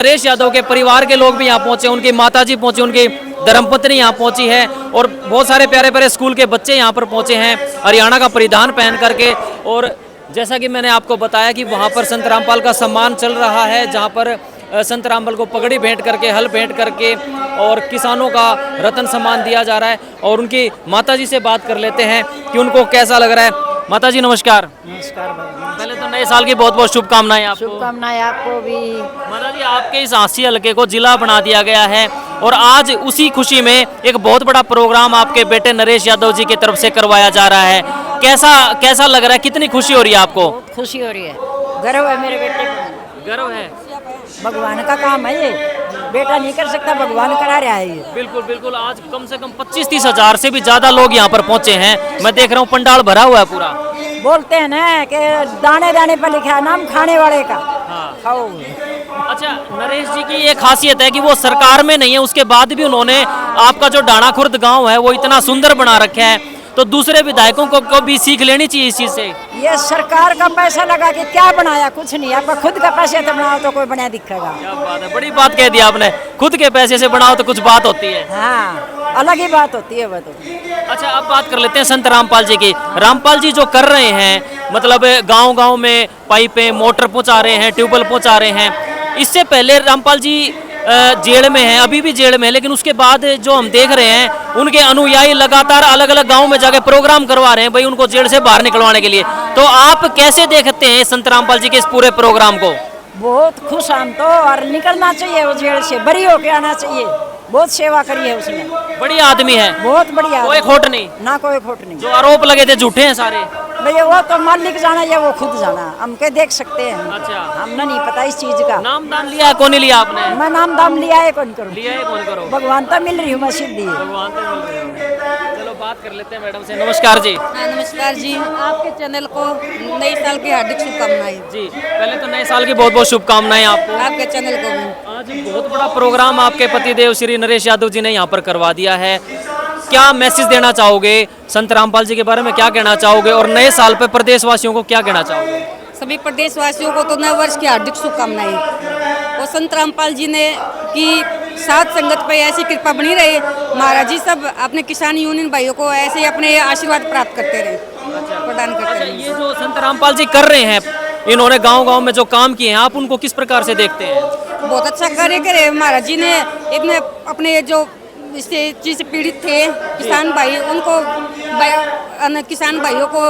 नरेश यादव के परिवार के लोग भी यहाँ पहुंचे, उनकी माताजी पहुंची, उनकी धर्मपत्नी यहाँ पहुंची है और बहुत सारे प्यारे प्यारे स्कूल के बच्चे यहाँ पर पहुंचे हैं हरियाणा का परिधान पहन करके। और जैसा कि मैंने आपको बताया कि वहाँ पर संत रामपाल का सम्मान चल रहा है, जहाँ पर संत रामपाल को पगड़ी भेंट करके, हल भेंट करके और किसानों का रतन सम्मान दिया जा रहा है। और उनकी माताजी से बात कर लेते हैं कि उनको कैसा लग रहा है। माताजी नमस्कार। नमस्कार भाई। पहले तो नए साल की बहुत बहुत शुभकामनाएं आपको। शुभकामनाएं आपको भी। माता जी, आपके इस आसी हलके को जिला बना दिया गया है और आज उसी खुशी में एक बहुत बड़ा प्रोग्राम आपके बेटे नरेश यादव जी की तरफ से करवाया जा रहा है। कैसा कैसा लग रहा है, कितनी खुशी हो रही है आपको? बहुत खुशी हो रही है, गर्व है मेरे बेटे को। गर्व है। भगवान का काम है ये, बेटा नहीं कर सकता, भगवान करा रहा है ये। बिल्कुल बिल्कुल। आज कम से कम 25-30 हजार से भी ज्यादा लोग यहाँ पर पहुंचे हैं। मैं देख रहा हूँ पंडाल भरा हुआ है पूरा। बोलते हैं ना कि दाने दाने पर लिखा है नाम खाने वाले का। हाँ। खाओ। अच्छा, नरेश जी की ये खासियत है कि वो सरकार में नहीं है, उसके बाद भी उन्होंने आपका जो डाणा खुर्द गांव है वो इतना सुंदर बना रखा है, तो दूसरे विधायकों को भी सीख लेनी चाहिए इस चीज से। ये सरकार का पैसा लगा के क्या बनाया? कुछ नहीं। आप खुद का पैसे से बनाओ तो कोई बना दिखेगा। क्या बात है, बड़ी बात कह दी आपने। खुद के पैसे से बनाओ तो कुछ बात होती है। हाँ, अलग ही बात होती है वो तो। अच्छा, अब बात कर लेते हैं संत रामपाल जी की। रामपाल जी जो कर रहे हैं, मतलब गांव-गांव में पाइपें, मोटर पहुंचा रहे हैं, ट्यूबवेल पहुंचा रहे हैं। इससे पहले रामपाल जी जेल में हैं, अभी भी जेल में है, लेकिन उसके बाद जो हम देख रहे हैं उनके अनुयायी लगातार अलग अलग गांव में जाके प्रोग्राम करवा रहे हैं भाई उनको जेल से बाहर निकलवाने के लिए। तो आप कैसे देखते हैं संत रामपाल जी के इस पूरे प्रोग्राम को? बहुत खुश हम तो, और निकलना चाहिए वो जेल से, बरी होके आना चाहिए। बहुत सेवा करी है उसने, बढ़िया आदमी है, बहुत बढ़िया। कोई खोट नहीं ना कोई खोट नहीं। जो आरोप लगे थे झूठे हैं सारे। भैया वो तो मालिक जाना या वो खुद जाना, हम के देख सकते हैं। अच्छा, हमने नहीं पता इस चीज का। नाम दान लिया कौन नहीं लिया आपने? मैं नाम दाम लिया है, कौन करूं? लिया है कौन करो? भगवान तो मिल रही हूँ, मैं सीधी। भगवान से मिल रहे हो। चलो बात कर लेते हैं मैडम से। नमस्कार जी। हाँ, नमस्कार जी। आपके चैनल को नए साल की हार्दिक शुभकामनाएं। जी, पहले तो नए साल की बहुत बहुत शुभकामनाएं आपको। आपके चैनल को भी। आज बहुत बड़ा प्रोग्राम आपके पतिदेव श्री नरेश यादव जी ने यहाँ पर करवा दिया है। क्या मैसेज देना चाहोगे संत रामपाल जी के बारे में, क्या कहना चाहोगे और नए साल पे प्रदेशवासियों को क्या कहना चाहोगे? सभी प्रदेशवासियों को तो नए वर्ष की हार्दिक शुभकामनाएं। और संत रामपाल जी ने की साथ संगत पे ऐसी कृपा बनी रहे। महाराज जी सब अपने किसान यूनियन भाइयों को ऐसे ही अपने आशीर्वाद प्राप्त करते रहे, प्रदान करते रहे। ये जो संत रामपाल जी कर रहे हैं, इन्होंने गांव-गांव में जो काम किए हैं, आप उनको किस प्रकार से देखते हैं? बहुत अच्छा कार्य करे महाराज जी ने। इतने अपने जो इससे चीज से पीड़ित थे किसान भाई, उनको किसान भाइयों को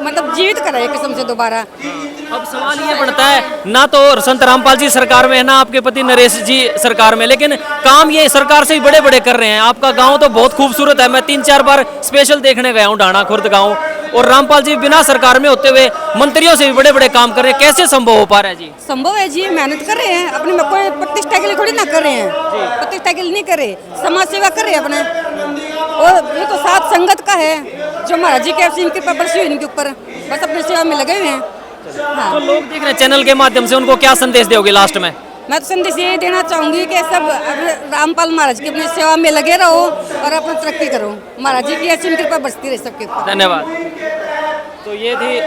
मतलब जीवित कराए किस्म से दोबारा। अब सवाल ये बनता है, ना तो संत रामपाल जी सरकार में है, ना आपके पति नरेश जी सरकार में, लेकिन काम ये सरकार से ही बड़े बड़े कर रहे हैं। आपका गांव तो बहुत खूबसूरत है, मैं 3-4 बार स्पेशल देखने गया हूँ डाणा खुर्द गांव, और रामपाल जी बिना सरकार में होते हुए मंत्रियों से भी बड़े बड़े काम कर रहे हैं। कैसे संभव हो पा रहा है जी? संभव है जी, मेहनत कर रहे हैं अपने में, कोई प्रतिष्ठा के लिए थोड़ी ना कर रहे हैं। प्रतिष्ठा के लिए नहीं कर रहे, समाज सेवा कर रहे हैं अपने। और ये तो साथ संगत का है जो महाराज जी की कृपा बरसी हुई इनके ऊपर, बस अपनी सेवा में लगे हुए हैं। हाँ। तो लोग देख रहे हैं चैनल के माध्यम से, उनको क्या संदेश दोगे लास्ट में? मैं तो संदेश यही देना चाहूंगी कि सब रामपाल महाराज की अपनी सेवा में लगे रहो और अपनी तरक्की करो। महाराज जी की ऐसी कृपा बरसती रहे सबके ऊपर। धन्यवाद। तो ये थी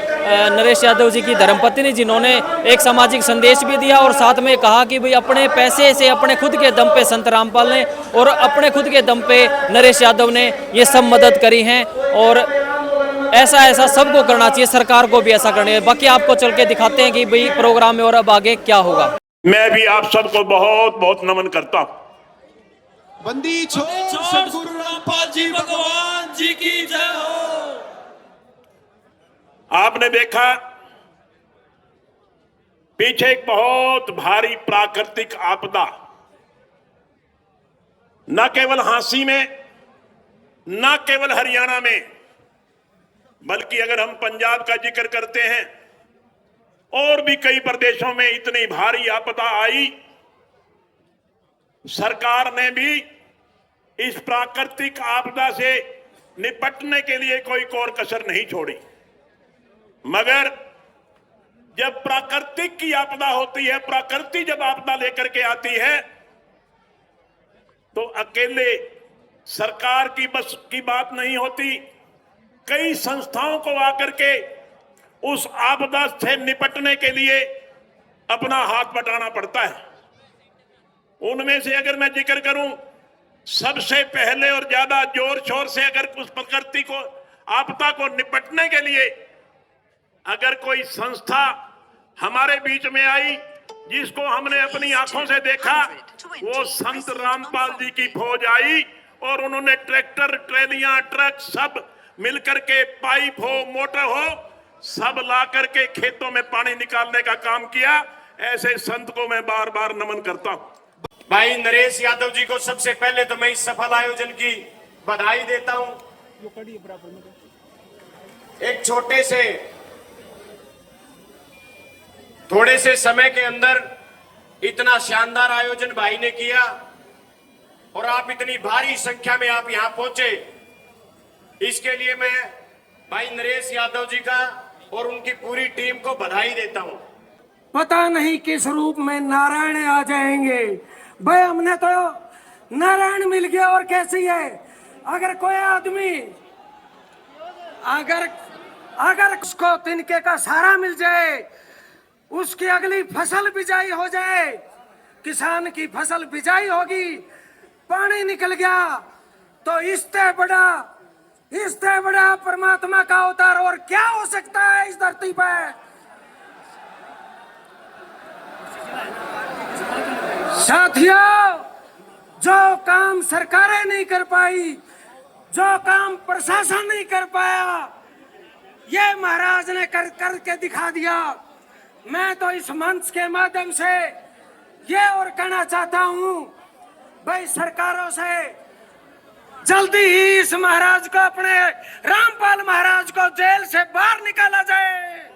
नरेश यादव जी की धर्मपत्नी, जिन्होंने एक सामाजिक संदेश भी दिया और साथ में कहा कि भाई अपने पैसे से, अपने खुद के दम पे संत रामपाल ने और अपने खुद के दम पे नरेश यादव ने ये सब मदद करी हैं, और ऐसा सबको करना चाहिए, सरकार को भी ऐसा करना है। बाकी आपको चल के दिखाते हैं कि भाई प्रोग्राम में और अब आगे क्या होगा। मैं भी आप सबको बहुत बहुत नमन करता हूं। बंदी छोड़ सदगुरु रामपाल जी भगवान जी की जय हो। आपने देखा पीछे एक बहुत भारी प्राकृतिक आपदा, न केवल हांसी में, न केवल हरियाणा में, बल्कि अगर हम पंजाब का जिक्र करते हैं, और भी कई प्रदेशों में इतनी भारी आपदा आई। सरकार ने भी इस प्राकृतिक आपदा से निपटने के लिए कोई कोर कसर नहीं छोड़ी। मगर जब प्राकृतिक की आपदा होती है, प्रकृति जब आपदा लेकर के आती है, तो अकेले सरकार की बस की बात नहीं होती। कई संस्थाओं को आकर के उस आपदा से निपटने के लिए अपना हाथ बटाना पड़ता है। उनमें से अगर मैं जिक्र करूं, सबसे पहले और ज्यादा जोर शोर से अगर उस प्रकृति को आपदा को निपटने के लिए अगर कोई संस्था हमारे बीच में आई जिसको हमने अपनी आंखों से देखा, वो संत रामपाल जी की फौज आई और उन्होंने ट्रैक्टर, ट्रेलियां, ट्रक सब मिलकर के पाइप हो, मोटर हो, सब ला करके खेतों में पानी निकालने का काम किया। ऐसे संत को मैं बार बार नमन करता हूं। भाई नरेश यादव जी को सबसे पहले तो मैं इस सफल आयोजन की बधाई देता हूं। एक थोड़े से समय के अंदर इतना शानदार आयोजन भाई ने किया और आप इतनी भारी संख्या में आप यहां पहुंचे, इसके लिए मैं भाई नरेश यादव जी का और उनकी पूरी टीम को बधाई देता हूं। पता नहीं किस रूप में नारायण आ जाएंगे। भाई हमने तो नारायण मिल गया और कैसी है। अगर कोई आदमी अगर उसको तिनके का सहारा मिल जाए, उसकी अगली फसल बिजाई हो जाए, किसान की फसल बिजाई होगी, पानी निकल गया, तो इससे बड़ा परमात्मा का अवतार और क्या हो सकता है इस धरती पर। साथियों, जो काम सरकारें नहीं कर पाई, जो काम प्रशासन नहीं कर पाया, ये महाराज ने करके दिखा दिया। मैं तो इस मंच के माध्यम से ये और कहना चाहता हूं, भाई सरकारों से जल्दी ही इस महाराज को, अपने रामपाल महाराज को जेल से बाहर निकाला जाए।